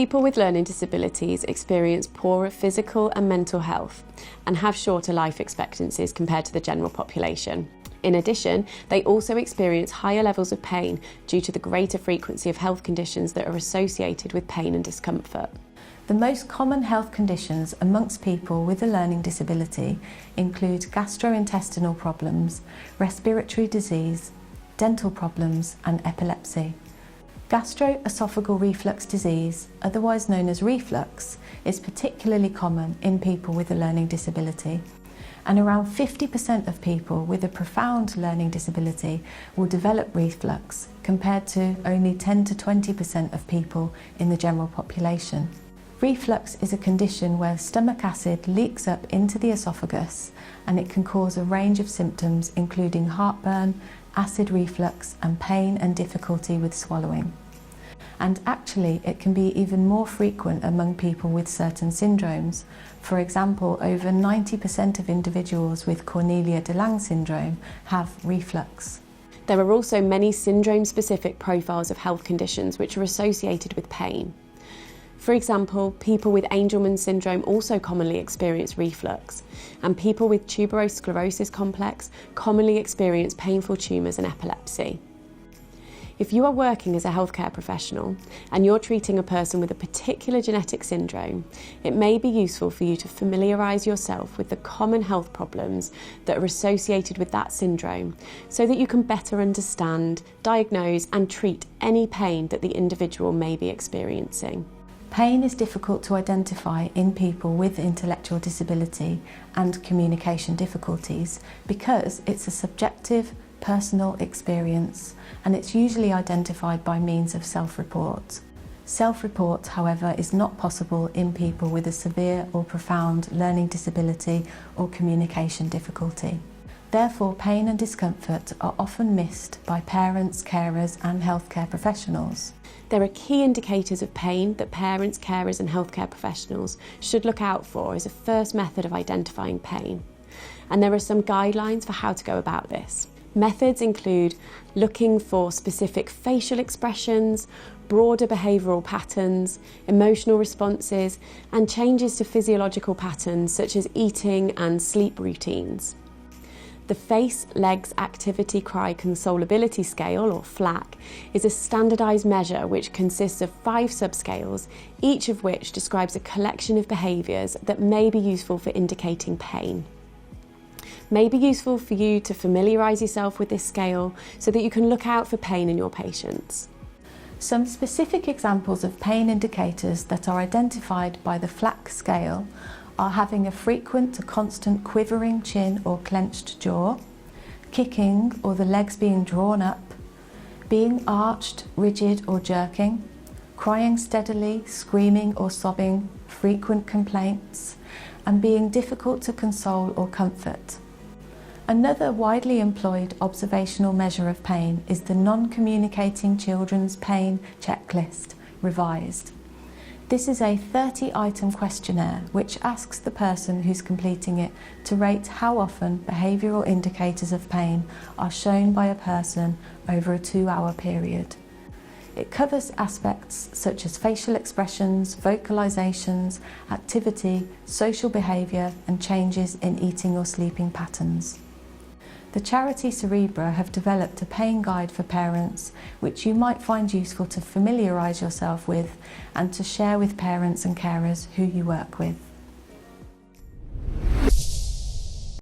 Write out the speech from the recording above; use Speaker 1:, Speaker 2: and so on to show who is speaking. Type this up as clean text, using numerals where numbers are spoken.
Speaker 1: People with learning disabilities experience poorer physical and mental health and have shorter life expectancies compared to the general population. In addition, they also experience higher levels of pain due to the greater frequency of health conditions that are associated with pain and discomfort.
Speaker 2: The most common health conditions amongst people with a learning disability include gastrointestinal problems, respiratory disease, dental problems and epilepsy. Gastroesophageal reflux disease, otherwise known as reflux, is particularly common in people with a learning disability, and around 50% of people with a profound learning disability will develop reflux, compared to only 10 to 20% of people in the general population. Reflux is a condition where stomach acid leaks up into the esophagus, and it can cause a range of symptoms including heartburn, acid reflux and pain and difficulty with swallowing. And actually it can be even more frequent among people with certain syndromes. For example, over 90% of individuals with Cornelia de Lange syndrome have reflux.
Speaker 1: There are also many syndrome-specific profiles of health conditions which are associated with pain. For example, people with Angelman syndrome also commonly experience reflux, and people with tuberous sclerosis complex commonly experience painful tumours and epilepsy. If you are working as a healthcare professional and you're treating a person with a particular genetic syndrome, it may be useful for you to familiarise yourself with the common health problems that are associated with that syndrome so that you can better understand, diagnose and treat any pain that the individual may be experiencing.
Speaker 2: Pain is difficult to identify in people with intellectual disability and communication difficulties because it's a subjective, personal experience, and it's usually identified by means of self-report. Self-report, however, is not possible in people with a severe or profound learning disability or communication difficulty. Therefore, pain and discomfort are often missed by parents, carers and healthcare professionals.
Speaker 1: There are key indicators of pain that parents, carers and healthcare professionals should look out for as a first method of identifying pain. And there are some guidelines for how to go about this. Methods include looking for specific facial expressions, broader behavioural patterns, emotional responses and changes to physiological patterns such as eating and sleep routines. The Face, Legs, Activity, Cry, Consolability Scale, or FLAC, is a standardised measure which consists of 5 subscales, each of which describes a collection of behaviours that may be useful for indicating pain. It may be useful for you to familiarise yourself with this scale so that you can look out for pain in your patients.
Speaker 2: Some specific examples of pain indicators that are identified by the FLAC scale are having a frequent to constant quivering chin or clenched jaw, kicking or the legs being drawn up, being arched, rigid or jerking, crying steadily, screaming or sobbing, frequent complaints, and being difficult to console or comfort. Another widely employed observational measure of pain is the Non-Communicating Children's Pain Checklist, revised. This is a 30-item questionnaire which asks the person who's completing it to rate how often behavioural indicators of pain are shown by a person over a 2-hour period. It covers aspects such as facial expressions, vocalisations, activity, social behaviour and changes in eating or sleeping patterns. The charity Cerebra have developed a pain guide for parents which you might find useful to familiarise yourself with and to share with parents and carers who you work with.